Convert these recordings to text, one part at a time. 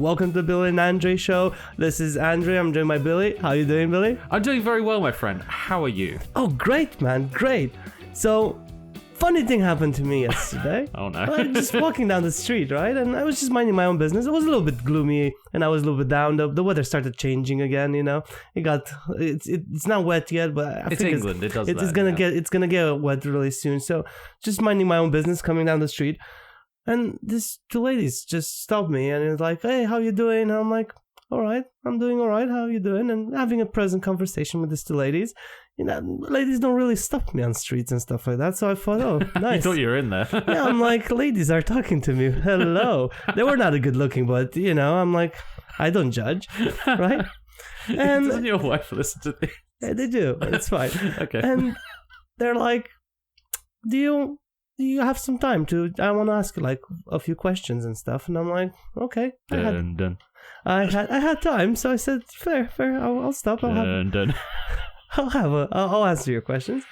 Welcome to the Billy and Andrei Show. This is Andrei. I'm joined by Billy. How you doing, Billy? I'm doing very well, my friend. How are you? Oh, great, man. Great. So, funny thing happened to me yesterday. Oh, no. I was just walking down the street, right? And I was just minding my own business. It was a little bit gloomy, and I was a little bit down. The weather started changing again, you know. It's not wet yet, but I think England. It's gonna get wet really soon. So, just minding my own business, coming down the street. And these two ladies just stopped me and it was like, hey, how you doing? And I'm like, all right, I'm doing all right. How you doing? And having a pleasant conversation with these two ladies. You know, ladies don't really stop me on streets and stuff like that. So I thought, oh, nice. You thought you were in there. Yeah, I'm like, ladies are talking to me. Hello. They were not good looking, but, you know, I'm like, I don't judge, right? And doesn't your wife listen to this? Yeah, they do. It's fine. Okay. And they're like, do you have some time I want to ask you like a few questions and stuff. And I'm like, okay. I had time, so I said, fair. I'll stop. I'll answer your questions.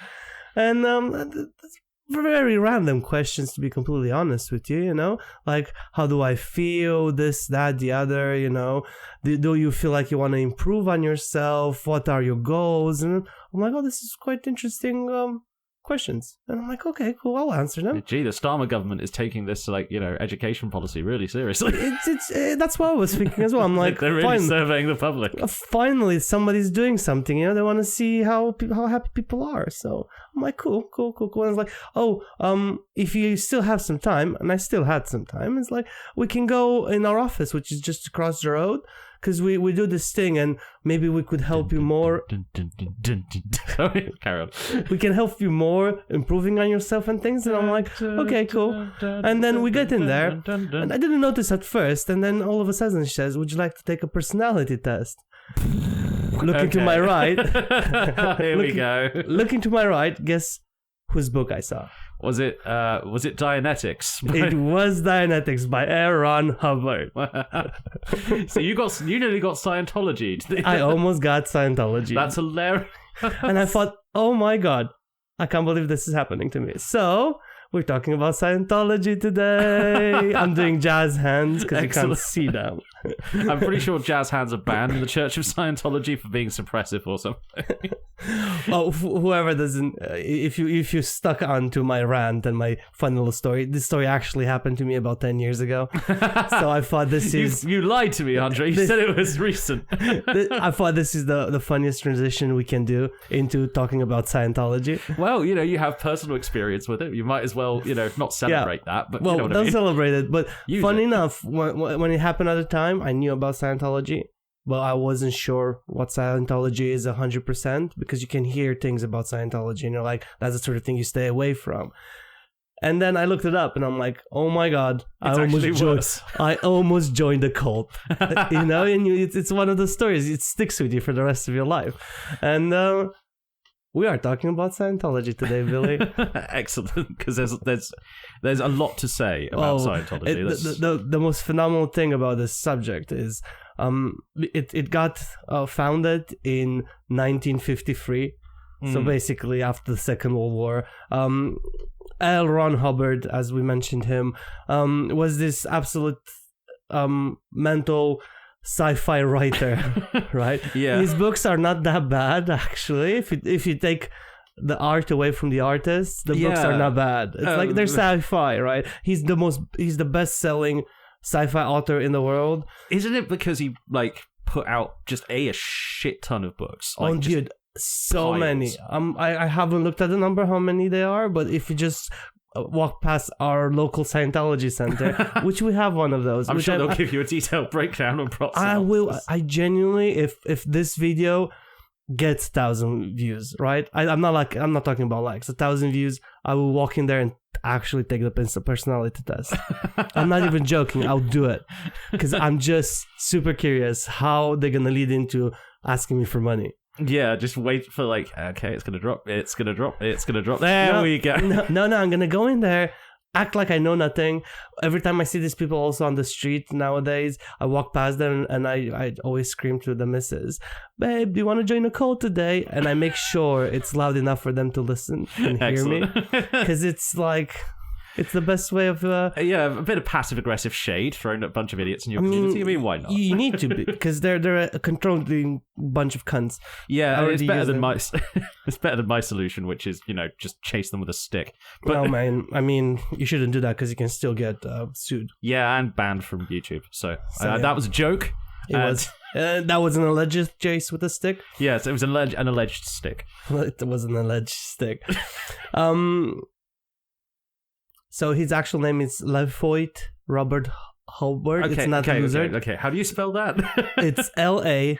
And it's very random questions, to be completely honest with you, you know, like, how do I feel, this, that, the other, you know, do you feel like you want to improve on yourself? What are your goals? And I'm like, oh, this is quite interesting questions. And I'm like, okay, cool, I'll answer them. Gee, the Starmer government is taking this, like, you know, education policy really seriously. That's what I was thinking as well. I'm like, they're really surveying the public. Finally, somebody's doing something, you know, they want to see how happy people are. So I'm like, cool. And it's like, oh, if you still have some time, and I still had some time, it's like, we can go in our office, which is just across the road, because we do this thing and maybe we could help you more. Sorry, carry on. We can help you more improving on yourself and things. And I'm like, okay, cool. And then we get in there and I didn't notice at first. And then all of a sudden she says, would you like to take a personality test? Looking to my right. Here we go. Looking to my right, guess whose book I saw? Was it Dianetics? It was Dianetics by Ron Hubbard. So you nearly got Scientology. I almost got Scientology. That's hilarious. And I thought, oh my God, I can't believe this is happening to me. So we're talking about Scientology today. I'm doing jazz hands because you can't see them. I'm pretty sure jazz hands are banned in the Church of Scientology for being suppressive or something. Oh, whoever doesn't, if you stuck onto my rant and my fun little story, this story actually happened to me about 10 years ago. So I thought this is... You lied to me, Andrei. You said it was recent. I thought this is the funniest transition we can do into talking about Scientology. Well, you know, you have personal experience with it. You might as well, you know, not celebrate that. But well, you know what don't I mean. Celebrate it. But funny enough, when it happened at the time, I knew about Scientology, but I wasn't sure what Scientology is 100% because you can hear things about Scientology and you're like, that's the sort of thing you stay away from. And then I looked it up and I'm like, oh my God, I almost joined the cult. You know, and it's one of those stories, it sticks with you for the rest of your life. And we are talking about Scientology today, Billy. Excellent, because there's a lot to say about Scientology. The most phenomenal thing about this subject is it got founded in 1953, so basically after the Second World War. L. Ron Hubbard, as we mentioned him, was this absolute mental sci-fi writer, right? Yeah. His books are not that bad, actually. If you take the art away from the artist, the books are not bad. It's like they're sci-fi, right? He's the best-selling sci-fi author in the world. Isn't it because he like put out just a shit ton of books? Like, oh, dude, so many. I haven't looked at the number how many they are, but if you just walk past our local Scientology center, which we have one of those. I'm sure they'll give you a detailed breakdown on props. I will. I genuinely, if this video gets 1,000 views, right? I'm not talking about likes. 1,000 views, I will walk in there and actually take the personality test. I'm not even joking. I'll do it because I'm just super curious how they're gonna lead into asking me for money. Yeah, just wait for like, okay, it's gonna drop. There we go. No, I'm gonna go in there, act like I know nothing. Every time I see these people also on the street nowadays, I walk past them and I always scream to the missus, babe, do you want to join a cult today? And I make sure it's loud enough for them to listen and hear me. Because it's like... It's the best way of... yeah, a bit of passive-aggressive shade thrown at a bunch of idiots in your community. I mean, why not? You need to be, because they're a controlling bunch of cunts. Yeah, it's better than my it's better than my solution, which is, just chase them with a stick. But, no, man, I mean, you shouldn't do that because you can still get sued. Yeah, and banned from YouTube. So that was a joke. It was. That was an alleged chase with a stick? Yes, it was an alleged stick. It was an alleged stick. So his actual name is Lafayette Robert Hobart. Okay, it's not a lizard. Okay. How do you spell that? It's Lafayette.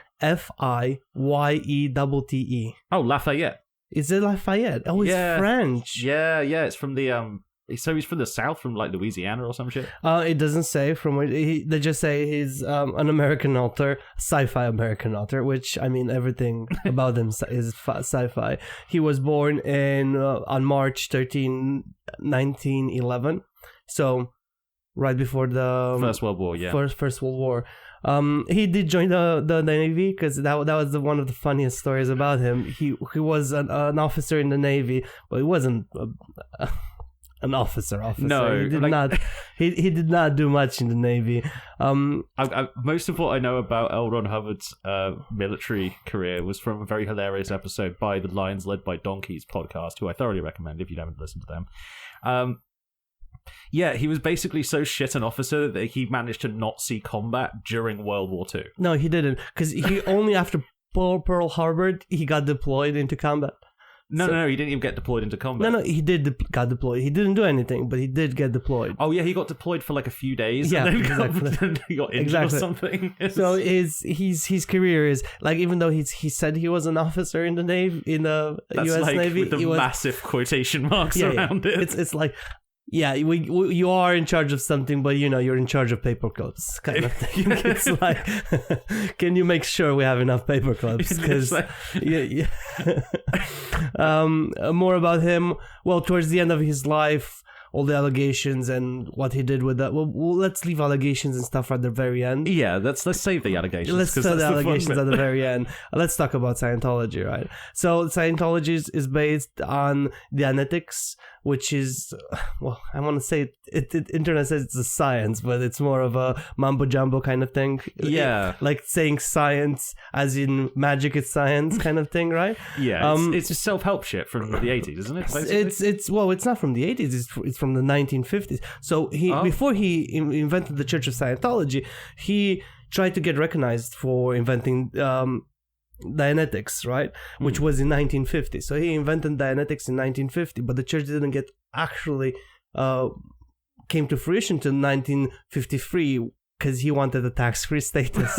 Oh, Lafayette. Is it Lafayette? Oh, it's French. Yeah. It's from the So he's from the South, from like Louisiana or some shit. It doesn't say from where. They just say he's an American author, sci-fi American author. Which, I mean, everything about him is sci-fi. He was born on March 13, 1911. So right before the First World War. Yeah, First World War. He did join the Navy because that was one of the funniest stories about him. He was an officer in the Navy, but he wasn't. An officer. No, he did not do much in the Navy. Most of what I know about L. Ron Hubbard's military career was from a very hilarious episode by the Lions Led by Donkeys podcast, who I thoroughly recommend if you haven't listened to them. Yeah, he was basically so shit an officer that he managed to not see combat during World War II. No, he didn't, because he only after Pearl Harbor he got deployed into combat. No, he didn't even get deployed into combat. No, he got deployed. He didn't do anything, but he did get deployed. Oh yeah, he got deployed for like a few days. Yeah, and then exactly. He got injured or something. So his career is like, even though he said he was an officer in the Navy, in the U.S. like Navy, with the massive quotation marks around it. It's like. Yeah, you are in charge of something, but you're in charge of paper clips, kind of thing. It's like, can you make sure we have enough paper clips? Because more about him. Well, towards the end of his life, all the allegations and what he did with that. Well, let's leave allegations and stuff at the very end. Yeah, let's save the allegations. Let's save the allegations at the very end. Let's talk about Scientology, right? So Scientology is based on Dianetics, which is, well, I want to say internet says it's a science, but it's more of a mumbo jumbo kind of thing. Yeah, like saying science as in magic is science kind of thing, right? Yeah, it's just self-help shit from the 80s, isn't it? Basically? It's not from the 80s. It's from the 1950s. So before he invented the Church of Scientology, he tried to get recognized for inventing Dianetics, right? Which was in 1950. So he invented Dianetics in 1950, but the church didn't get actually came to fruition till 1953 because he wanted a tax-free status.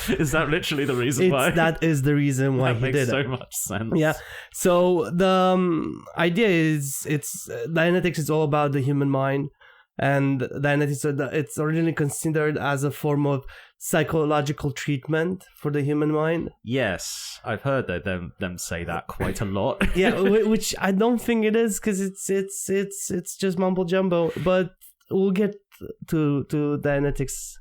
Is that literally the reason why? That is the reason why he did it. That makes so much sense. Yeah. So the idea is, Dianetics is all about the human mind. And Dianetics, it's originally considered as a form of psychological treatment for the human mind. Yes, I've heard them say that quite a lot. Yeah, which I don't think it is, because it's just mumbo jumbo. But we'll get to Dianetics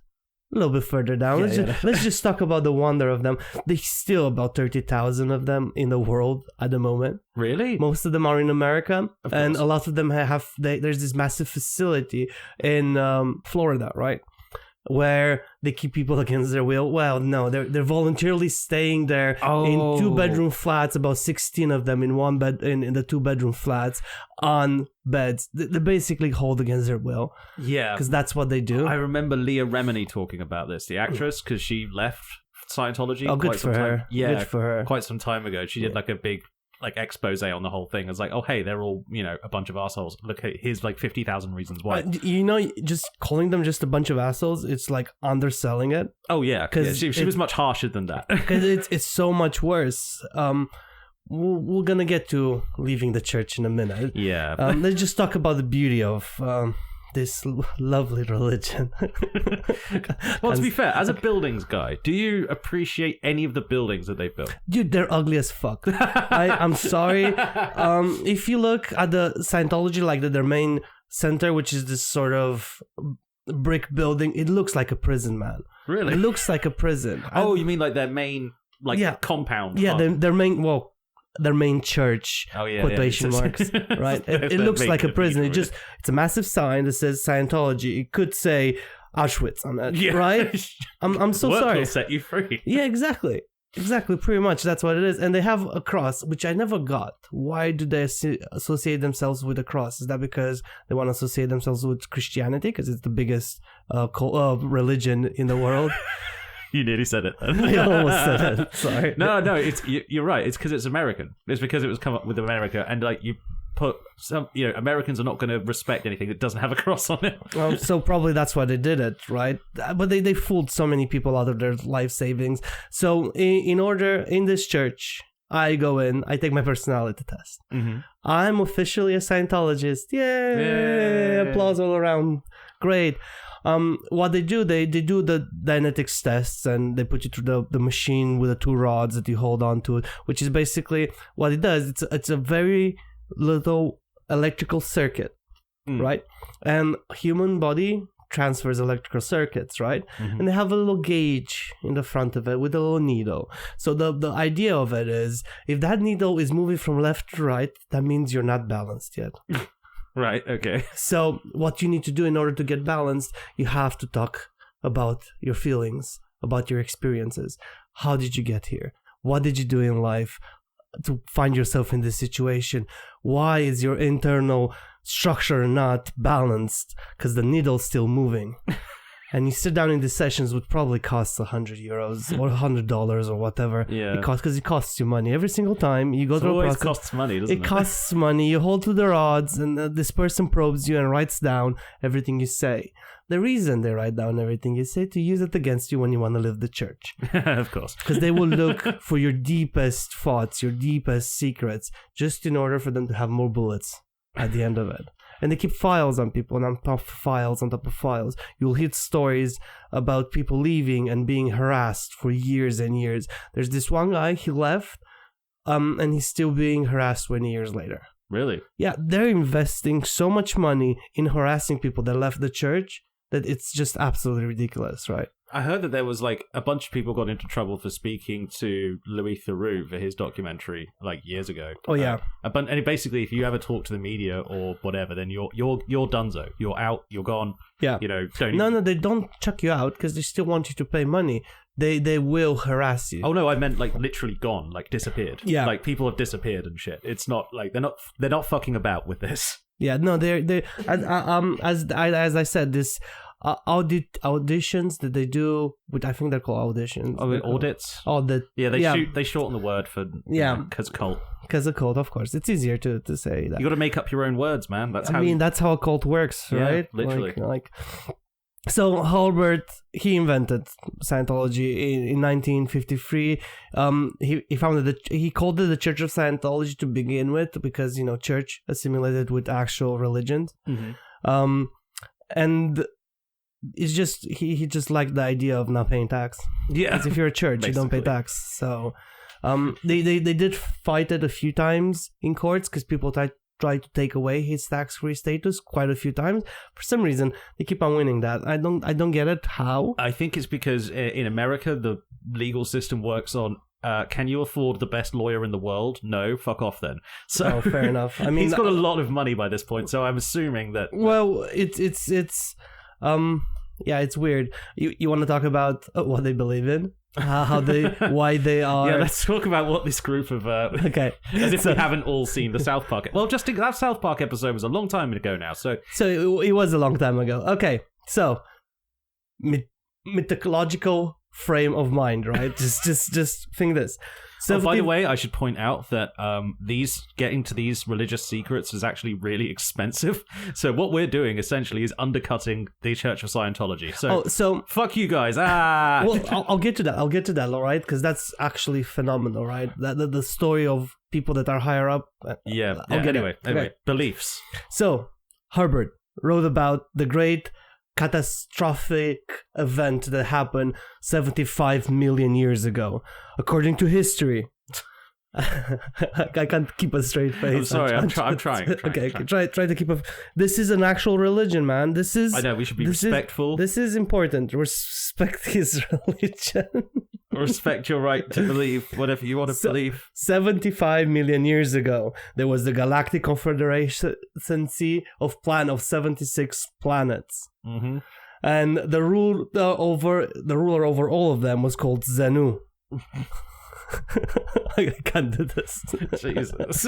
a little bit further down. Let's just talk about the wonder of them. There's still about 30,000 of them in the world at the moment. Really? Most of them are in America, and a lot of them there's this massive facility in Florida, right? Where they keep people against their will. Well, no, they're voluntarily staying there in 2-bedroom flats, about 16 of them in one bed in the 2-bedroom flats on beds. They basically hold against their will. Yeah, because that's what they do. I remember Leah Remini talking about this, the actress, because she left Scientology. Oh, good for her. Yeah, good for her. Quite some time ago, she did like a big expose on the whole thing. It's like, oh hey, they're all a bunch of assholes. Look, here's like 50,000 reasons why. Just calling them just a bunch of assholes, it's like underselling it. Oh yeah, because she was much harsher than that. Because it's so much worse. We're gonna get to leaving the church in a minute. Yeah. Let's just talk about the beauty of this lovely religion. Well, to be fair, as a buildings guy, do you appreciate any of the buildings that they built? Dude, they're ugly as fuck. I'm sorry. If you look at the Scientology, like their main center, which is this sort of brick building, it looks like a prison, man. Really? It looks like a prison. Oh, you mean like their main compound? Yeah, their main. Well, their main church, quotation marks, right? It looks like a prison. It's a massive sign that says Scientology. It could say Auschwitz on it, right? I'm so sorry. Will set you free. Yeah, exactly, pretty much. That's what it is. And they have a cross, which I never got. Why do they associate themselves with a cross? Is that because they want to associate themselves with Christianity because it's the biggest religion in the world? You nearly said it. I almost said it. Sorry. No, you're right. It's because it's American. It's because it was come up with America, and like you put some, Americans are not going to respect anything that doesn't have a cross on it. Well, so probably that's why they did it, right? But they fooled so many people out of their life savings. So in this church, I go in, I take my personality test. Mm-hmm. I'm officially a Scientologist. Yay! Applause all around. Great. What they do, they do the dynetics tests and they put you through the machine with the 2 rods that you hold on to, which is basically what it does. It's a very little electrical circuit, right? And human body transfers electrical circuits, right? Mm-hmm. And they have a little gauge in the front of it with a little needle. So the idea of it is, if that needle is moving from left to right, that means you're not balanced yet. Right, okay. So what you need to do in order to get balanced, you have to talk about your feelings, about your experiences. How did you get here? What did you do in life to find yourself in this situation? Why is your internal structure not balanced? Because the needle's still moving. And you sit down in these sessions would probably cost €100 or $100 or whatever. Yeah. Because it costs you money every single time you go through a process. It always costs money, doesn't it? It costs money. You hold to the rods, and this person probes you and writes down everything you say. The reason they write down everything you say to use it against you when you want to leave the church. Of course. Because they will look for your deepest thoughts, your deepest secrets, just in order for them to have more bullets at the end of it. And they keep files on people, and on top of files, on top of files. You'll hear stories about people leaving and being harassed for years and years. There's this one guy, he left, and he's still being harassed 20 years later. Really? Yeah, they're investing so much money in harassing people that left the church that it's just absolutely ridiculous, right? I heard that there was like a bunch of people got into trouble for speaking to Louis Theroux for his documentary like years ago. Oh yeah. And basically, if you ever talk to the media or whatever, then you're donezo. You're out. You're gone. Yeah. No, they don't chuck you out because they still want you to pay money. They will harass you. Oh no, I meant like literally gone, like disappeared. Yeah. Like people have disappeared and shit. It's not like they're not fucking about with this. Yeah. No, they're as I said, this. Auditions that they do, which I think they're called auditions. Oh, audits. They shorten the word for because cult. Because a cult, of course, it's easier to say that. You got to make up your own words, man. That's how a cult works, right? Literally. So Hurlburt, he invented Scientology in 1953. He founded he called it the Church of Scientology to begin with because church assimilated with actual religions. Mm-hmm. And it's just he just liked the idea of not paying tax. Yeah, because if you're a church, you don't pay tax. So, they did fight it a few times in courts because people tried to take away his tax-free status quite a few times. For some reason, they keep on winning that. I don't get it. How? I think it's because in America the legal system works on. Can you afford the best lawyer in the world? No, fuck off then. So fair enough. I mean, he's got a lot of money by this point, so I'm assuming that. Well, it's weird. You want to talk about what they believe in, why they are. Yeah, let's talk about what this group of. Okay, as if we haven't all seen the South Park. Well, just think that South Park episode was a long time ago now. So it was a long time ago. Okay, so mythological frame of mind, right? just think this. So by the way, I should point out that getting to these religious secrets is actually really expensive. So what we're doing essentially is undercutting the Church of Scientology. So fuck you guys. Well, I'll get to that. All right, because that's actually phenomenal, right? That the story of people that are higher up. Anyway, beliefs. So Herbert wrote about the great catastrophic event that happened 75 million years ago. According to history, I can't keep a straight face. I'm sorry, I'm trying. Okay, try to keep a. This is an actual religion, man. I know we should be respectful. This is important. Respect his religion. respect your right to believe whatever you want to believe. 75 million years ago, there was the Galactic Confederation of 76 planets. Mm-hmm. And the ruler over all of them was called Zenu. I can't do this. Jesus.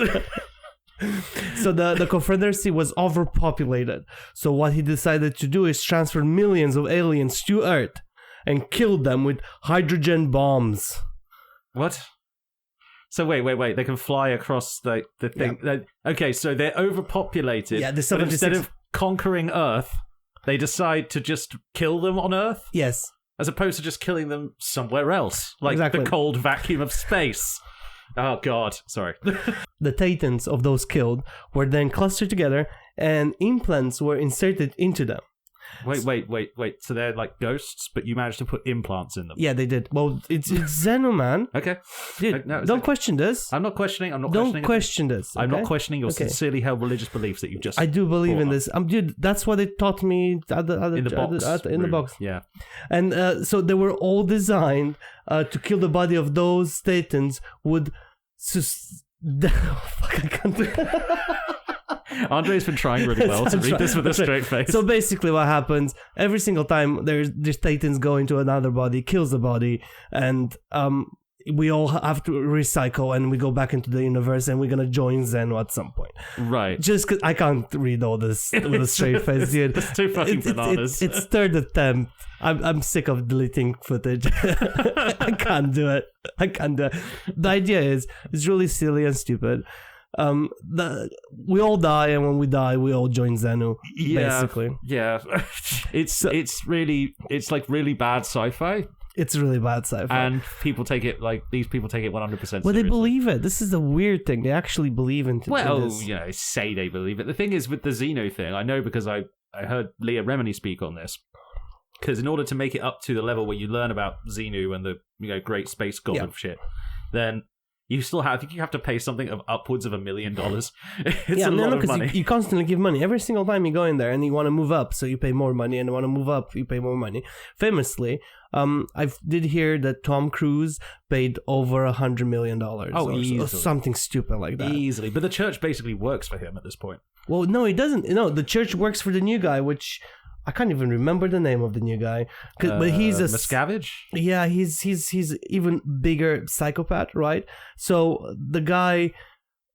So the Confederacy was overpopulated. So what he decided to do is transfer millions of aliens to Earth and kill them with hydrogen bombs. What? So wait. They can fly across the thing. Yeah. Okay, so they're overpopulated. Yeah, but instead of conquering Earth, they decide to just kill them on Earth? Yes. As opposed to just killing them somewhere else. Like the cold vacuum of space. Oh, God. Sorry. The thetans of those killed were then clustered together and implants were inserted into them. Wait. So they're like ghosts, but you managed to put implants in them. Yeah, they did. Well, it's Zenu, man. Okay. Dude, don't question this. I'm not questioning. Don't question this. Okay? I'm not questioning your sincerely held religious beliefs that you just. I do believe in this. Dude, that's what they taught me in the box. Yeah. And so they were all designed to kill the body of those thetans would. Fuck, I can't. Andrei's been trying really well to read this with a straight face. So basically what happens, every single time there's thetans go into another body, kills the body, and we all have to recycle and we go back into the universe and we're going to join Zenu at some point. Right. Just because I can't read all this with a straight face, dude. It's too fucking bananas. It's third attempt. I'm sick of deleting footage. I can't do it. The idea is, it's really silly and stupid. We all die, and when we die, we all join Zenu. Basically, yeah. It's like really bad sci-fi. It's really bad sci-fi, and these people take it 100%. Well, they believe it. This is the weird thing. They actually believe in this. Well, say they believe it. The thing is with the Xeno thing, I know because I heard Leah Remini speak on this. Because in order to make it up to the level where you learn about Xenu and the great space god of shit, then you still have to pay something of upwards of $1 million. It's a lot of money. You constantly give money every single time you go in there, and you want to move up, so you pay more money, and you want to move up, you pay more money. Famously, I did hear that Tom Cruise paid over $100 million. Or something stupid like that. Easily, but the church basically works for him at this point. Well, no, it doesn't. No, the church works for the new guy, which. I can't even remember the name of the new guy, but he's a Miscavige. Yeah, he's even bigger psychopath, right? So the guy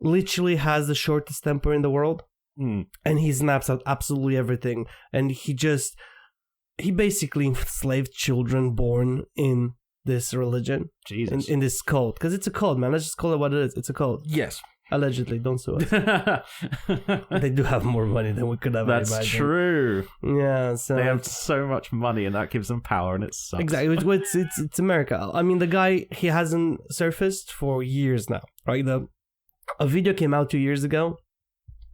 literally has the shortest temper in the world, and he snaps at absolutely everything. And he basically enslaved children born in this religion, Jesus, in this cult, because it's a cult, man. Let's just call it what it is. It's a cult. Yes. Allegedly, don't sue us. They do have more money than we could ever imagine. That's true. Yeah, so they have so much money, and that gives them power, and it sucks. Exactly. It's America. I mean, the guy, he hasn't surfaced for years now, right? A video came out 2 years ago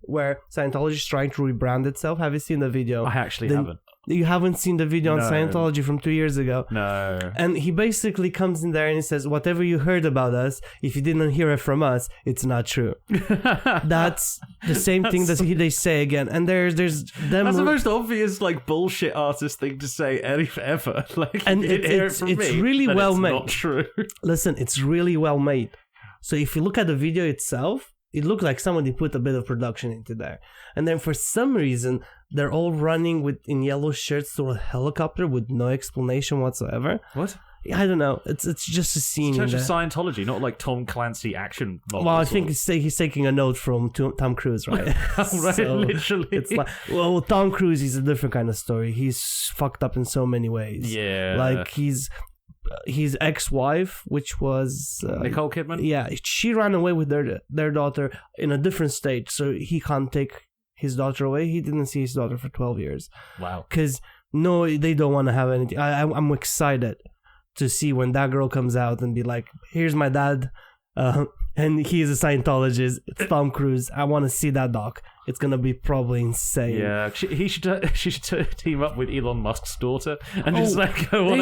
where Scientology is trying to rebrand itself. Have you seen the video? I actually haven't. You haven't seen the video on Scientology from 2 years ago? No. And he basically comes in there and he says, whatever you heard about us, if you didn't hear it from us, it's not true. That's the same thing that they say again. And there's them. That's the most obvious bullshit artist thing to say ever. And it's really well made. Not true. Listen, it's really well made. So if you look at the video itself, it looked like somebody put a bit of production into there. And then for some reason, they're all running in yellow shirts to a helicopter with no explanation whatsoever. What? I don't know. It's just a scene. It's Church of Scientology, not like Tom Clancy action novels. Well, I think he's taking a note from Tom Cruise, right? Right, so literally. It's like, well, Tom Cruise is a different kind of story. He's fucked up in so many ways. Yeah. His ex-wife, which was Nicole Kidman. Yeah, she ran away with their daughter in a different state, so he can't take his daughter away. He didn't see his daughter for 12 years. Wow. Because they don't want to have anything. I'm excited to see when that girl comes out and be like, "Here's my dad, and he's a Scientologist. It's Tom Cruise. I want to see that doc. It's gonna be probably insane." Yeah, she should team up with Elon Musk's daughter and just go on.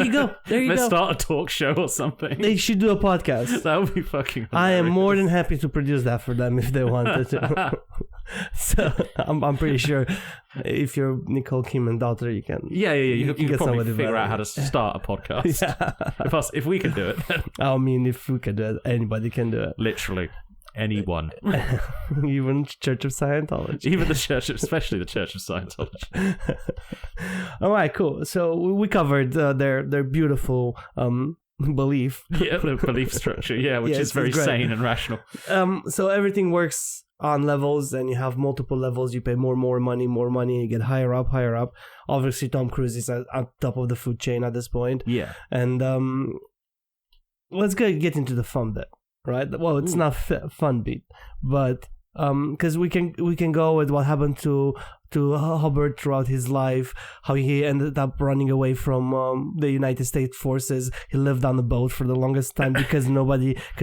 There you go. Start a talk show or something. They should do a podcast. That would be fucking hilarious. I am more than happy to produce that for them if they wanted to. So I'm pretty sure if you're Nicole Kidman's daughter, you can. Yeah. You can get probably somebody figure better. out how to start a podcast. Yeah. If we can do it, I mean, if we can do it, anybody can do it. literally anyone, Even Church of Scientology. even the church, especially the Church of Scientology. All right, cool. So we covered their beautiful belief. Yeah, the belief structure. Yeah, which is very it's great. sane and rational. So everything works on levels, and you have multiple levels. You pay more money, you get higher up. Obviously, Tom Cruise is at top of the food chain at this point. Yeah. And let's get into the fun bit, right? Well, it's not fun bit, but because we can go with what happened to Hubbard throughout his life, how he ended up running away from the United States forces. He lived on a boat for the longest time because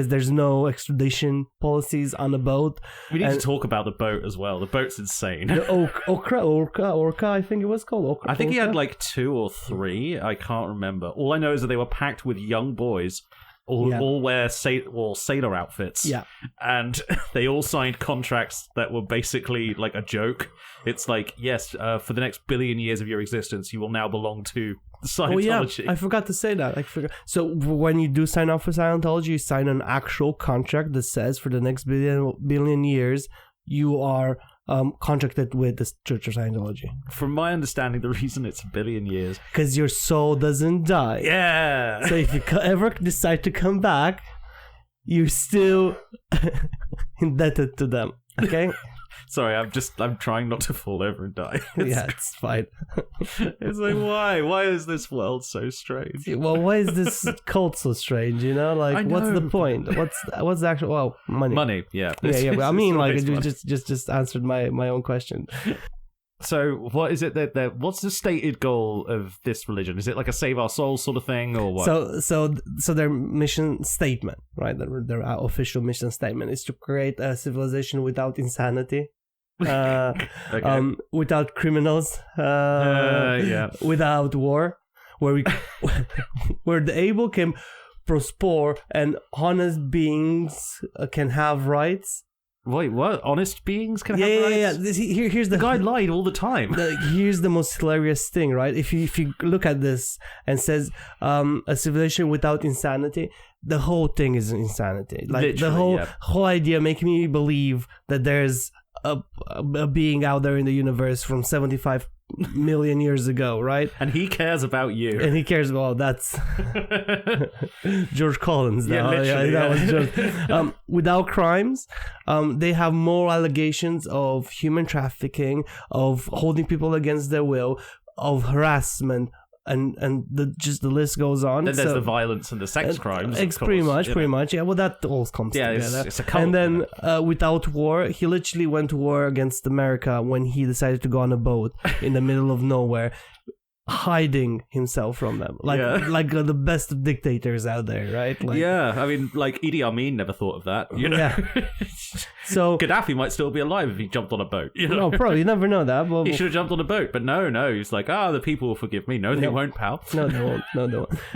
there's no extradition policies on a boat. We need to talk about the boat as well. The boat's insane. The Orca, I think it was called Orca. I think he had like 2 or 3. I can't remember. All I know is that they were packed with young boys. All wear sailor outfits. Yeah. And they all signed contracts that were basically like a joke. It's like, yes, for the next billion years of your existence, you will now belong to Scientology. Oh, yeah. I forgot to say that. So when you do sign up for Scientology, you sign an actual contract that says for the next billion years, you are contracted with the Church of Scientology. From my understanding, the reason it's a billion years... because your soul doesn't die. Yeah! So if you ever decide to come back, you're still indebted to them. Okay? Sorry, I'm trying not to fall over and die. Yeah, it's fine. It's like, why? Why is this world so strange? Well, why is this cult so strange? You know, like, what's the point? What's the actual? Well, money. Money, yeah. Yeah. But I mean, like, you just answered my own question. So, what is it what's the stated goal of this religion? Is it like a save our souls sort of thing, or what? So their mission statement, right? Their official mission statement is to create a civilization without insanity. Okay. Without criminals, without war, where the able can prosper and honest beings can have rights. Wait, what? Honest beings can have rights? Yeah. Here's the guy lied all the time. Here's the most hilarious thing, right? If you look at this and says a civilization without insanity, the whole thing is insanity. Like literally, the whole idea making me believe that there's a being out there in the universe from 75 million years ago, right? And he cares about you. And he cares about that's George Collins. Yeah, literally. That was George. Without crimes, they have more allegations of human trafficking, of holding people against their will, of harassment, and the list goes on. Then there's the violence and the sex crimes. Pretty much. Yeah, well, that all comes together. It's a cult. And then without war, he literally went to war against America when he decided to go on a boat in the middle of nowhere, hiding himself from them, like the best of dictators out there, right? Like, yeah, I mean, like Idi Amin never thought of that. You know? Yeah. So Gaddafi might still be alive if he jumped on a boat. You know? No, probably you never know that. But he should have jumped on a boat, but no. He's like, the people will forgive me. No, they won't, pal. No, they won't.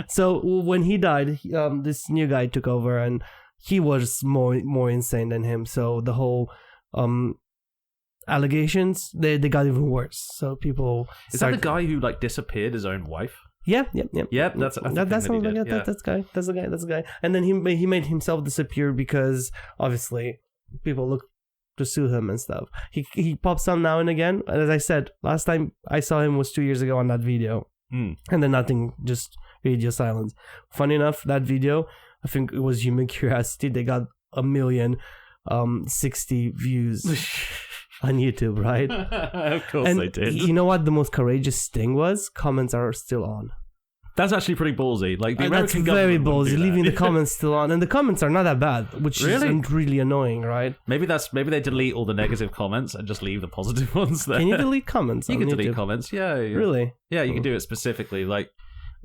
So when he died, this new guy took over, and he was more insane than him. So the whole allegations they got even worse. So people is that the guy who like disappeared his own wife? Yeah. That's the guy. And then he made himself disappear because obviously people look to sue him and stuff. He pops up now and again. And as I said, last time I saw him was 2 years ago on that video. And then nothing, just radio silence. Funny enough, that video, I think it was Human Curiosity. They got 1,060 views on YouTube, right? Of course they did. You know what the most courageous thing was? Comments are still on. That's actually pretty ballsy. Like the American that's very government ballsy, leaving the comments still on, and the comments are not that bad, which is really annoying, right? Maybe they delete all the negative comments and just leave the positive ones there. Can you delete comments? You can delete YouTube? comments, yeah. Really? Yeah, you can do it specifically. Like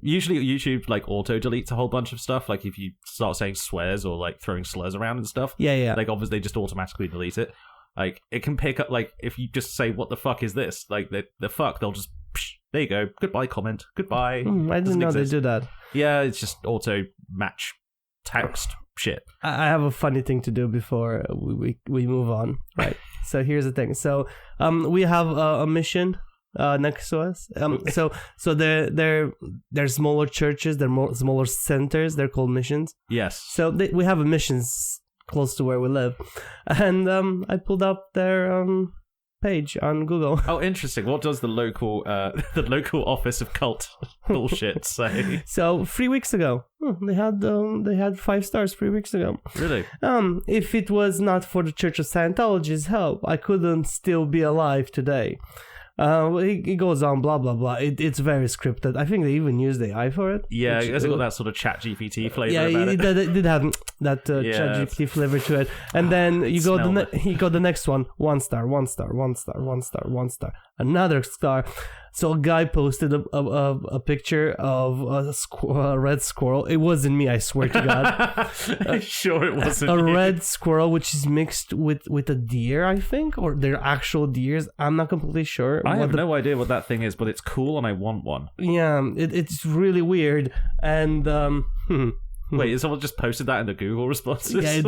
usually YouTube like auto deletes a whole bunch of stuff. Like if you start saying swears or like throwing slurs around and stuff. Yeah. Like obviously they just automatically delete it. Like it can pick up like if you just say what the fuck is this? Like the fuck, they'll just there you go. Goodbye comment. Goodbye. I didn't know they do that. Yeah, it's just auto match text shit. I have a funny thing to do before we move on, right? So here's the thing. So we have a mission next to us. So they're smaller churches. They're more smaller centers. They're called missions. Yes. So we have a missions close to where we live, and I pulled up their page on Google. Oh, interesting. What does the local office of cult bullshit say? So 3 weeks ago, they had 5 stars 3 weeks ago. Really? If it was not for the Church of Scientology's help, I couldn't still be alive today. It goes on, blah blah blah. It's very scripted. I think they even used AI for it. Yeah, it's got that sort of ChatGPT flavor. Yeah, about it did have that ChatGPT flavor to it. And then you go the next one. 1 star, 1 star, 1 star, 1 star, 1 star, another star. So a guy posted a picture of a red squirrel. It wasn't me, I swear to God. Sure, it wasn't a you. red squirrel, which is mixed with a deer, I think, or they're actual deers. I'm not completely sure. I have no idea what that thing is, but it's cool and I want one. Yeah, it's really weird. And wait, someone just posted that in the Google responses? Yeah,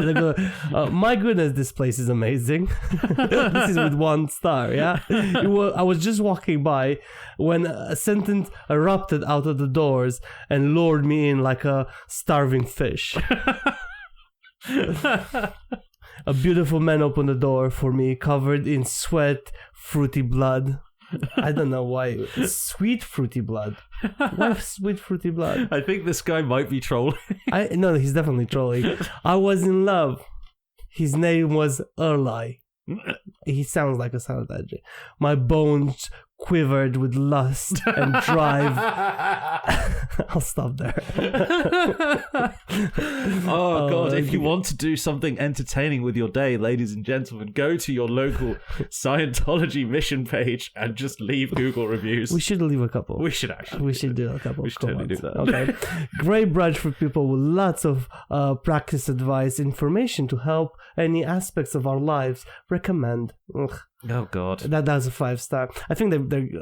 my goodness, this place is amazing. This is with 1 star, yeah? I was just walking by when a sentence erupted out of the doors and lured me in like a starving fish. A beautiful man opened the door for me, covered in sweat, fruity blood. I don't know why. Sweet fruity blood. Why sweet fruity blood? I think this guy might be trolling. No, he's definitely trolling. I was in love. His name was Early. He sounds like a Scientology. My bones quivered with lust and drive. I'll stop there. Oh God, if you want to do something entertaining with your day, ladies and gentlemen, go to your local Scientology mission page and just leave Google reviews. We should leave a couple. We should actually. We should do a couple. We should totally do that. Okay. Great brunch for people with lots of practice advice, information to help any aspects of our lives. Recommend. Ugh. Oh God, that's a 5 star. I think they're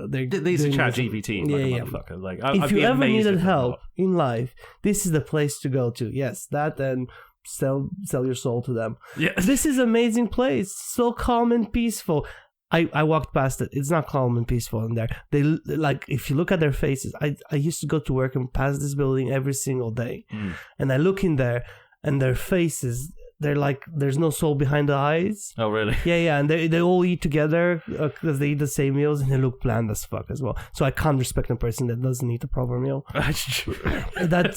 these are ChatGPT. Yeah. Motherfuckers. Like, if you ever needed help in life, this is the place to go to. Yes, that and sell your soul to them. Yeah, this is an amazing place. So calm and peaceful. I walked past it. It's not calm and peaceful in there. They like if you look at their faces. I used to go to work and pass this building every single day, and I look in there and their faces. They're like, there's no soul behind the eyes. Oh, really? Yeah, and they all eat together because they eat the same meals and they look bland as fuck as well. So I can't respect a person that doesn't eat a proper meal. that's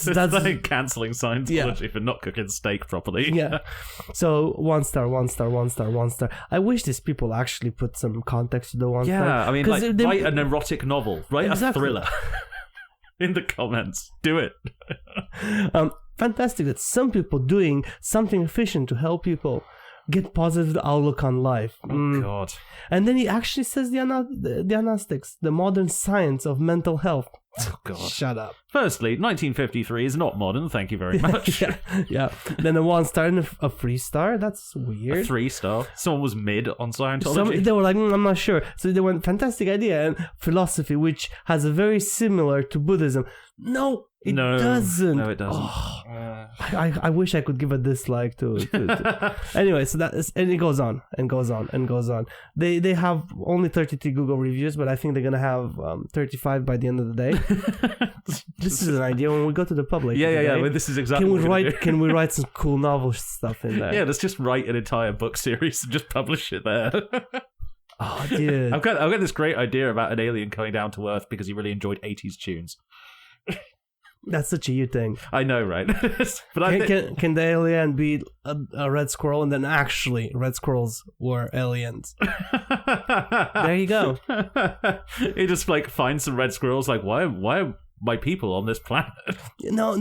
like cancelling Scientology for not cooking steak properly. Yeah. So 1 star, 1 star, 1 star, 1 star. I wish these people actually put some context to the 1 star. Yeah, I mean, like, write an erotic novel, write a thriller. In the comments, do it. Fantastic that some people doing something efficient to help people get positive outlook on life. Oh God! And then he actually says the diagnostics, the modern science of mental health. Oh God! Shut up. Firstly, 1953 is not modern. Thank you very much. yeah. Then a 1 star and a 3 star. That's weird. A 3 star. Someone was mid on Scientology. They were like, I'm not sure. So they went, fantastic idea and philosophy, which has a very similar to Buddhism. No, it doesn't. No, it doesn't. Oh, I wish I could give a dislike to Anyway, so that is, and it goes on and goes on and goes on. They have only 33 Google reviews, but I think they're gonna have 35 by the end of the day. This is an idea when we go to the public. Yeah. Well, this is exactly. Can we write some cool novel stuff in there? Yeah, let's just write an entire book series and just publish it there. Oh, dude. I've got this great idea about an alien coming down to Earth because he really enjoyed 80s tunes. That's such a you thing. I know, right? But can the alien be a red squirrel and then actually red squirrels were aliens? There you go. He just like finds some red squirrels. Like, why are my people on this planet? No.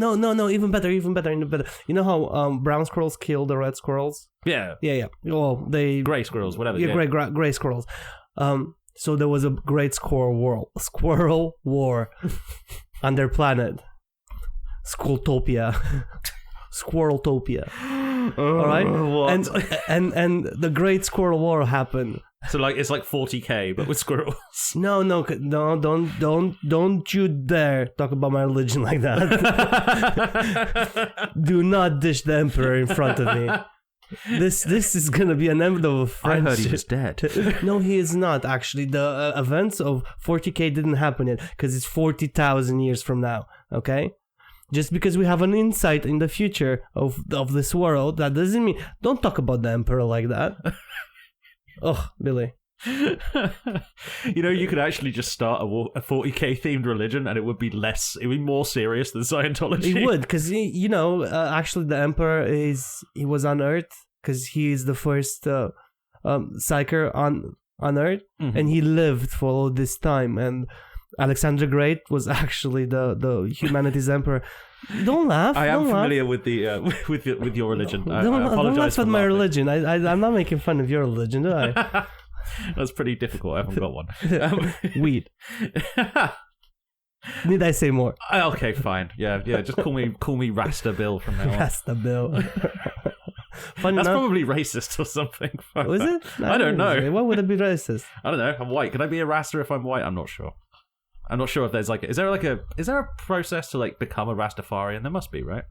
Even better. You know how brown squirrels kill the red squirrels? Yeah. Well, gray squirrels, whatever. Yeah, gray squirrels. So there was a great squirrel war on their planet. Squirreltopia. All right? What? And the Great Squirrel War happened. So like it's like 40k but with squirrels. No, don't you dare talk about my religion like that. Do not dish the emperor in front of me. This is gonna be an end of I friendship. heard he was dead. No, he is not actually. The events of 40K didn't happen yet because it's 40,000 years from now. Okay, just because we have an insight in the future of this world, that doesn't mean don't talk about the emperor like that. Oh, Billy. You could actually just start a 40K themed religion, and it would be more serious than Scientology. It would, because actually the emperor he was on Earth because he is the first psyker on Earth, and he lived for all this time. And Alexander Great was actually the humanity's emperor. Don't laugh. I am familiar with the with your religion. I apologize don't laugh for at my laughing. religion. I'm not making fun of your religion, do I? That's pretty difficult. I haven't got one. Weed. Need I say more? Okay, fine. Yeah. Just call me Rasta Bill from now on. Rasta Bill. That's probably racist or something. Was it? I don't know. Why would it be racist? I don't know. I'm white. Can I be a Rasta if I'm white? I'm not sure. I'm not sure if there's is there a process to become a Rastafarian? There must be, right?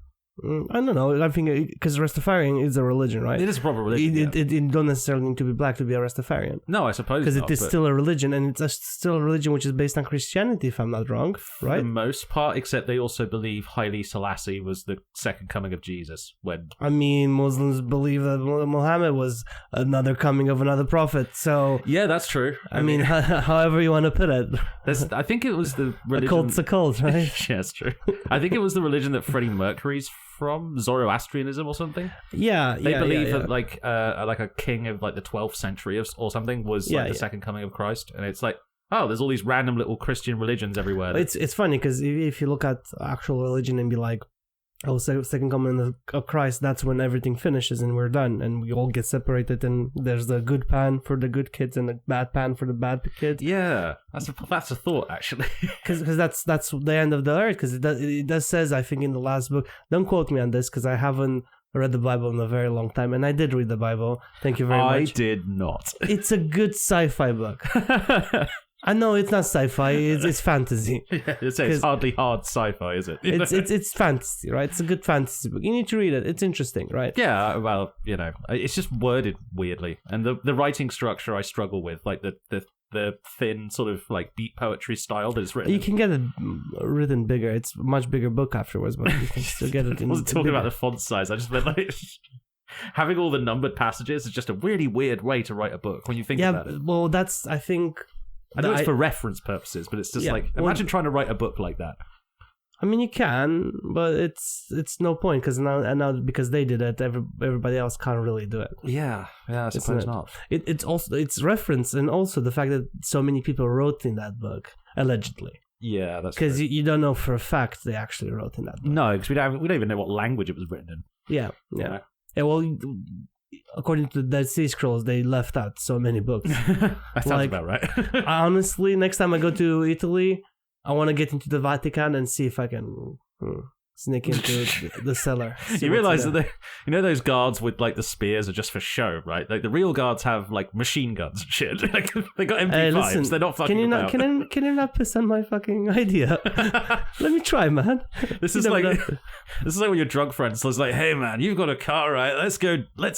I don't know. I think because Rastafarian is a religion, right? It is a proper religion. It don't necessarily need to be black to be a Rastafarian. No, I suppose because it is still a religion, and it's still a religion which is based on Christianity, if I'm not wrong, right? For the most part, except they also believe Haile Selassie was the second coming of Jesus. Muslims believe that Muhammad was another coming of another prophet. So yeah, that's true. I mean, however you want to put it. I think it was the religion. A cult's a cult, right? Yeah, that's true. I think it was the religion that Freddie Mercury's from, Zoroastrianism or something. Yeah, they believe that a king of the 12th century or something was the second coming of Christ, and it's there's all these random little Christian religions everywhere. It's funny because if you look at actual religion and be like, oh, second coming of Christ, that's when everything finishes and we're done and we all get separated and there's the good pan for the good kids and the bad pan for the bad kids. Yeah, that's a thought actually. Because that's the end of the earth. Because it does says, I think, in the last book. Don't quote me on this because I haven't read the Bible in a very long time, and I did read the Bible. Thank you very much. I did not. It's a good sci-fi book. I know it's not sci-fi; it's fantasy. Yeah, it's hardly hard sci-fi, is it? It's fantasy, right? It's a good fantasy book. You need to read it. It's interesting, right? Yeah, well, it's just worded weirdly, and the writing structure I struggle with, the thin sort of beat poetry style that it's written. You can get it written bigger. It's a much bigger book afterwards, but you can still get it. I wasn't talking about the font size. I just meant having all the numbered passages is just a really weird way to write a book when you think about it. Well, that's I think. I know it's for reference purposes, but it's just imagine trying to write a book like that. I mean, you can, but it's no point because now because they did it, everybody else can't really do it. Yeah, I suppose not. It's reference and also the fact that so many people wrote in that book allegedly. Yeah, that's because you don't know for a fact they actually wrote in that book. No, because we don't even know what language it was written in. Yeah. Well, according to the Dead Sea Scrolls, they left out so many books. That sounds about right. Honestly, next time I go to Italy, I want to get into the Vatican and see if I can sneak into the cellar. You realize that those guards with the spears are just for show, right? The real guards have machine guns and shit. They got MP5s. They're not fucking about. Can you not piss on my fucking idea? Let me try, man. This is like when your drunk friends is like, hey man, you've got a car, right? Let's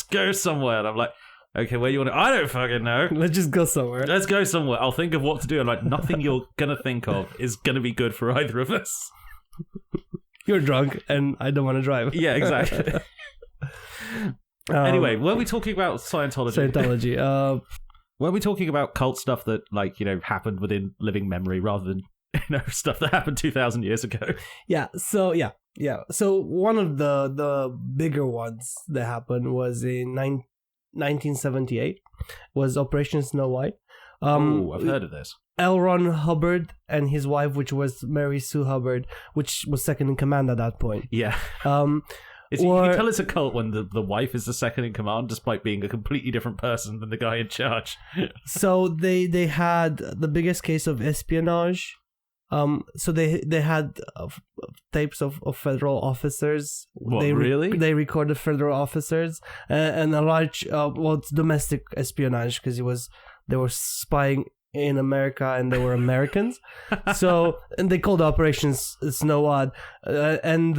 go somewhere. And I'm like, okay, where you want to? I don't fucking know. Let's just go somewhere. Let's go somewhere. I'll think of what to do. And nothing you're gonna think of is gonna be good for either of us. You're drunk and I don't want to drive. Yeah, exactly. Anyway, were we talking about Scientology? Were we talking about cult stuff that happened within living memory rather than stuff that happened 2,000 years ago? Yeah. So one of the bigger ones that happened was in 1978 was Operation Snow White. I've heard of this. L. Ron Hubbard and his wife, which was Mary Sue Hubbard, which was second in command at that point. Yeah. You can tell it's a cult when the wife is the second in command, despite being a completely different person than the guy in charge. So they had the biggest case of espionage. So they had tapes of federal officers. Really? They recorded federal officers and a large it's domestic espionage because they were spying in America and they were Americans. And they called operations Snow White and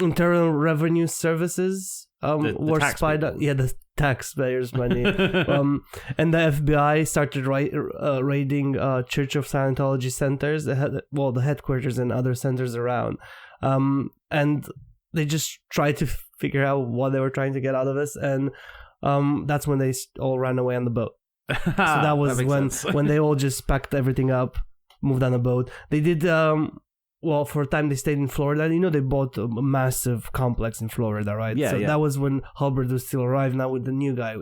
Internal Revenue Services The tax people. the taxpayers' money. And the FBI started raiding Church of Scientology centers, the headquarters and other centers around. And they just tried to figure out what they were trying to get out of this, and that's when they all ran away on the boat. So that was when they all just packed everything up, moved on a boat. They did for a time they stayed in Florida. They bought a massive complex in Florida, right? Yeah. That was when Halbert was still alive. Now with the new guy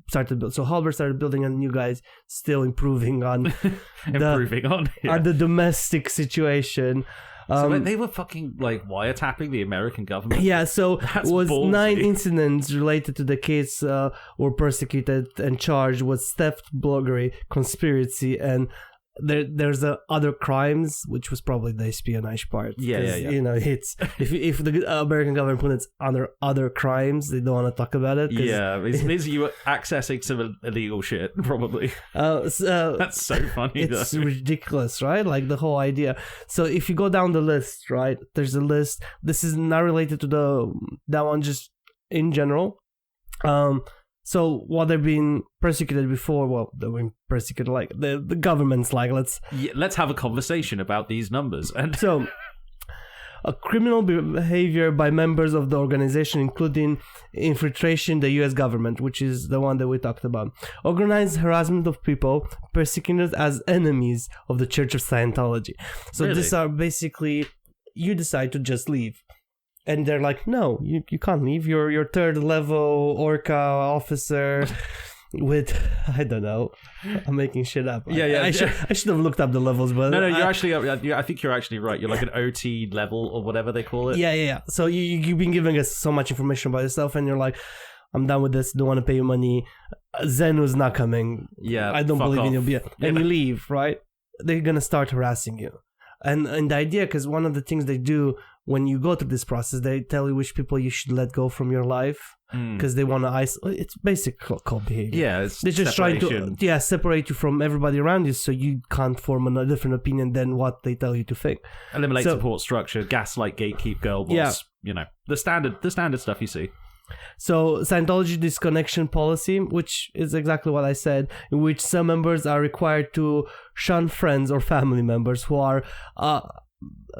started build. So Halbert started building, and the new guys still improving on the domestic situation. So they were fucking wiretapping the American government. Yeah, so That's was ballsy. 9 incidents related to the case were persecuted and charged with theft, burglary, conspiracy, and there's other crimes, which was probably the espionage part. Yeah. It's if the American government puts it under other crimes, they don't want to talk about it. Yeah, it means you were accessing some illegal shit, probably. That's so funny. It's ridiculous, right? Like the whole idea. So if you go down the list, right, there's a list. This is not related to that one, just in general. So while they're being persecuted before, they're being persecuted the government's let's have a conversation about these numbers. And so a criminal behavior by members of the organization, including infiltration the U.S. government, which is the one that we talked about, organized harassment of people persecuted as enemies of the Church of Scientology. So Really? These are basically, you decide to just leave. And they're like, no, you can't leave. You're third level Orca officer with, I don't know, I'm making shit up. Yeah. I should have looked up the levels, but no, you're actually. I think you're actually right. You're like an OT level or whatever they call it. Yeah. So you've been giving us so much information about yourself, and you're like, I'm done with this. Don't want to pay you money. Zen was not coming. Yeah, I don't believe in you. And you leave, right? They're gonna start harassing you, and the idea, because one of the things they do when you go through this process, they tell you which people you should let go from your life because they want to isolate. It's basic cult behavior. Yeah, they're just trying to separate you from everybody around you, so you can't form a different opinion than what they tell you to think. Eliminate support structure, gaslight, gatekeep, girl boss. Yeah. The standard stuff you see. So Scientology disconnection policy, which is exactly what I said, in which some members are required to shun friends or family members who are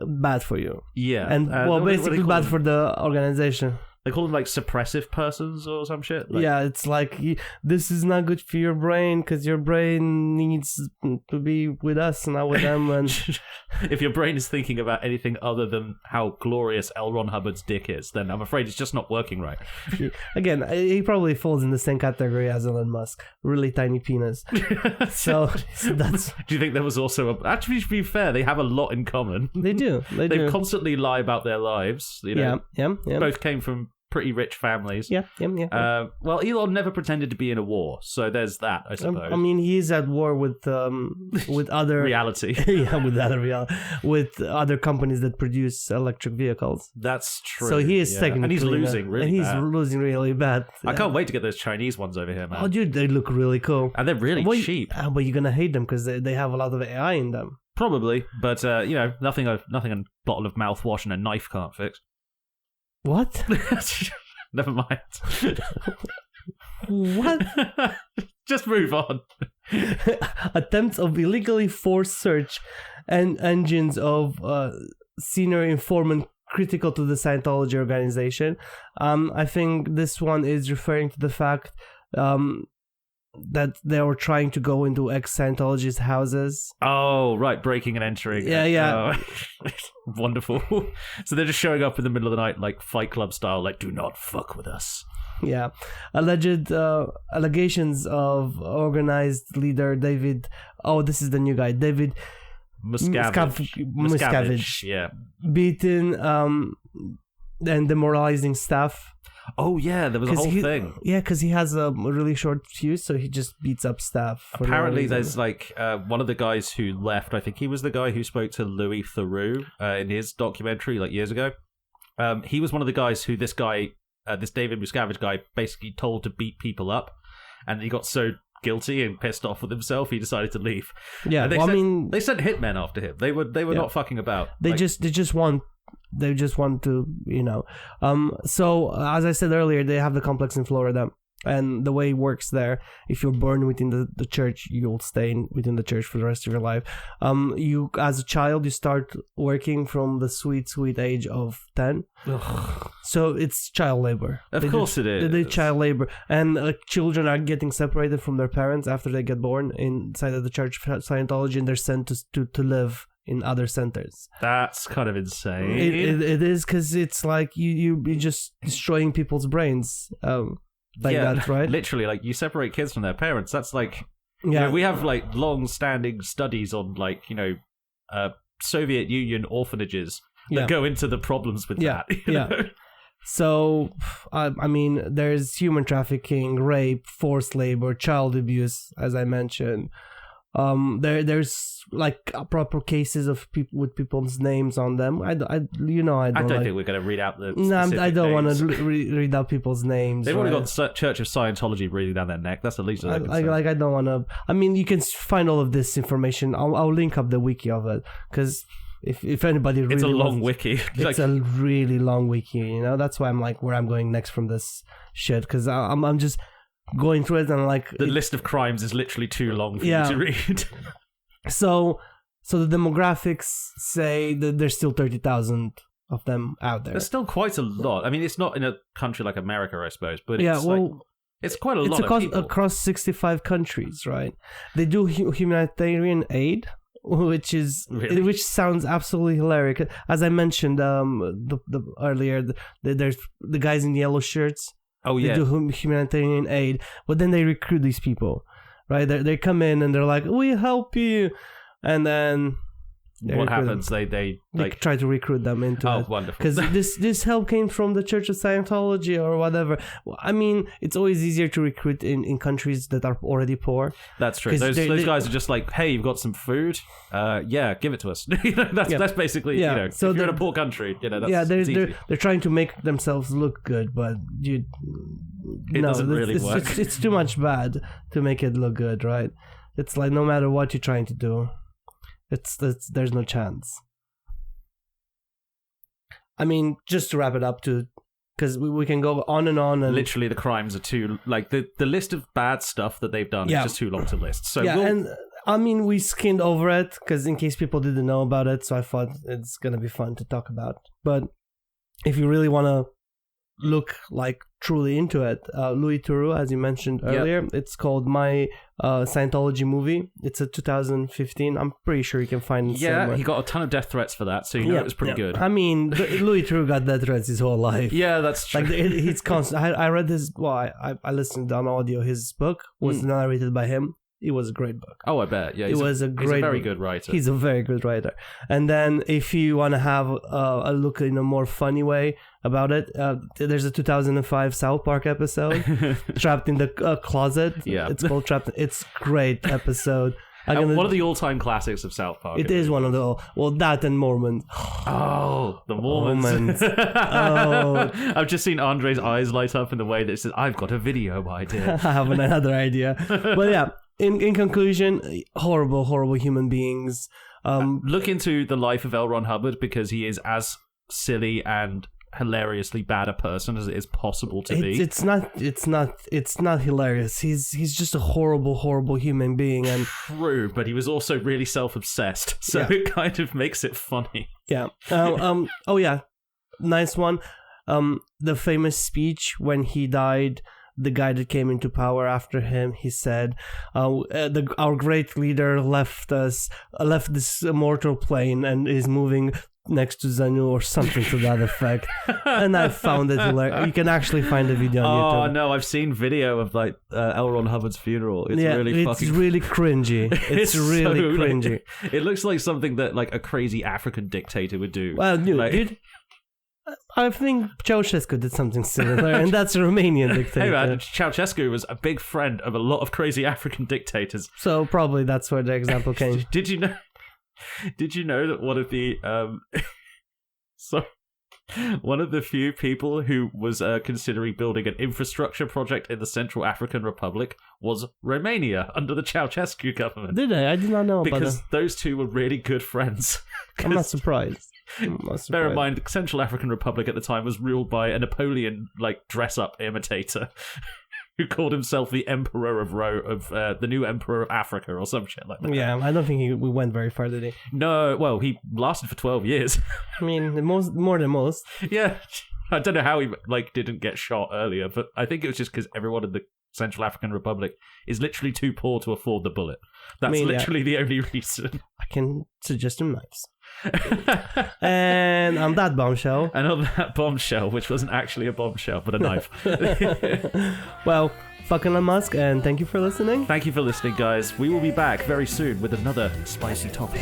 bad for you. Yeah. And basically bad for the organization. They call them suppressive persons or some shit. It's like, this is not good for your brain because your brain needs to be with us, not with them. And if your brain is thinking about anything other than how glorious L. Ron Hubbard's dick is, then I'm afraid it's just not working right. Again, he probably falls in the same category as Elon Musk. Really tiny penis. So that's... Do you think there was also actually, to be fair, they have a lot in common. They do. They constantly lie about their lives. Yeah. Both came from pretty rich families. Yeah. Well, Elon never pretended to be in a war, so there's that, I suppose. I mean, he's at war with other reality. with other companies that produce electric vehicles. That's true. So he is technically, and he's losing losing really bad. I can't wait to get those Chinese ones over here, man. Oh, dude, they look really cool, and they're really cheap. But you're gonna hate them because they have a lot of AI in them. Probably, but nothing a bottle of mouthwash and a knife can't fix. What? Never mind. What? Just move on. Attempts of illegally forced search and engines of senior informant critical to the Scientology organization. I think this one is referring to the fact that they were trying to go into ex-Scientologists' houses. Oh, right, breaking and entering. Yeah. Oh, wonderful. So they're just showing up in the middle of the night, like Fight Club style, like, do not fuck with us. Yeah. Alleged allegations of organized leader David... Oh, this is the new guy. David Miscavige. Yeah. Beaten and demoralizing staff. Oh, yeah, there was a whole thing. Yeah, because he has a really short fuse, so he just beats up staff. Apparently, there's one of the guys who left, I think he was the guy who spoke to Louis Theroux in his documentary years ago. He was one of the guys who this David Miscavige guy basically told to beat people up, and he got so guilty and pissed off with himself, he decided to leave. Yeah, they sent hitmen after him. They were not fucking about. They just want they just want to, So as I said earlier, they have the complex in Florida. And the way it works there, if you're born within the church, you'll stay within the church for the rest of your life. You, as a child, you start working from the sweet age of 10. Ugh. So it's child labor. Of course it is. They child labor. And children are getting separated from their parents after they get born inside of the Church of Scientology, and they're sent to live in other centers. That's kind of insane. It is, because it's like you're just destroying people's brains. That, right? Literally, like, you separate kids from their parents. That's like, we have like long-standing studies on like, Soviet Union orphanages that go into the problems with that. So, I mean, there's human trafficking, rape, forced labor, child abuse, as I mentioned. There's like proper cases of people with people's names on them. I don't think we're going to read out the. No, I don't want to read out people's names. They've already got Church of Scientology breathing down their neck. That's the least. I don't want to. I mean, you can find all of this information. I'll link up the wiki of it, because if anybody really, it's a long wiki. It's a really long wiki. That's why I'm like where I'm going next from this shit, because I'm just going through it, and like the list of crimes is literally too long for you to read. So the demographics say that there's still 30,000 of them out there. There's still quite a lot. I mean, it's not in a country like America, I suppose, but it's quite a lot of people. Across 65 countries, right? They do humanitarian aid, which sounds absolutely hilarious. As I mentioned earlier, there's the guys in yellow shirts. Oh yeah, they do humanitarian aid, but then they recruit these people, right? They come in and they're like, "We help you," and then what happens? They try to recruit them into it. Oh, wonderful! Because this help came from the Church of Scientology or whatever. I mean, it's always easier to recruit in countries that are already poor. That's true. Those guys are just like, "Hey, you've got some food? Yeah, give it to us." That's basically So if you're in a poor country, they're trying to make themselves look good, but it doesn't really work. It's too much bad to make it look good, right? It's like no matter what you're trying to do, there's no chance. I mean, just to wrap it up, because we can go on and on. And literally, the crimes are too like the list of bad stuff that they've done is just too long to list. So and I mean, we skinned over it because in case people didn't know about it, so I thought it's gonna be fun to talk about. But if you really want to look like truly into it, Louis Theroux, as you mentioned earlier, it's called My Scientology Movie. It's a 2015. I'm pretty sure you can find it somewhere. He got a ton of death threats for that, so it was pretty good. I mean, Louis Theroux got death threats his whole life. Yeah, that's true. Like he's constant. I read his. Well, I listened on audio. His book was narrated by him. It was a great book. Oh, I bet. Yeah, he's a very good writer. He's a very good writer. And then if you want to have a look in a more funny way about it, there's a 2005 South Park episode, Trapped in the Closet. Yeah. It's called Trapped. It's a great episode. One of the all-time classics of South Park. It is one of the... Well, that and Mormons. Oh, the Mormons. I've just seen Andrei's eyes light up in the way that says, I've got a video idea. I have another idea. But yeah, in conclusion, horrible human beings. Look into the life of L. Ron Hubbard, because he is as silly and hilariously bad a person as it is possible to be. It's not hilarious. He's just a horrible human being. And true, but he was also really self-obsessed, so it kind of makes it funny. Yeah. Oh yeah, nice one. The famous speech when he died. The guy that came into power after him, he said, our great leader left this mortal plane and is moving next to Zanu or something to that effect. And I found it hilarious. You can actually find the video on YouTube. Oh no, I've seen video of like L. Ron Hubbard's funeral. It's really cringy. It's really so cringy. It looks like something that like a crazy African dictator would do. Well, dude, I think Ceausescu did something similar, and that's a Romanian dictator. Hey man, Ceausescu was a big friend of a lot of crazy African dictators. So probably that's where the example came. Did you know that one of the one of the few people who was considering building an infrastructure project in the Central African Republic was Romania under the Ceausescu government? Did I? I did not know about that. Because those two were really good friends. I'm not surprised. Bear in mind, the Central African Republic at the time was ruled by a Napoleon dress-up imitator who called himself the Emperor of the new Emperor of Africa or some shit like that. Yeah, I don't think we went very far, did he? No, well, he lasted for 12 years. I mean, more than most. Yeah, I don't know how he didn't get shot earlier, but I think it was just because everyone in the Central African Republic is literally too poor to afford the bullet. That's literally the only reason. I can suggest him knives. And on that bombshell. And on that bombshell, which wasn't actually a bombshell, but a knife. Well, fuck Elon Musk, and thank you for listening. Thank you for listening, guys. We will be back very soon with another spicy topic.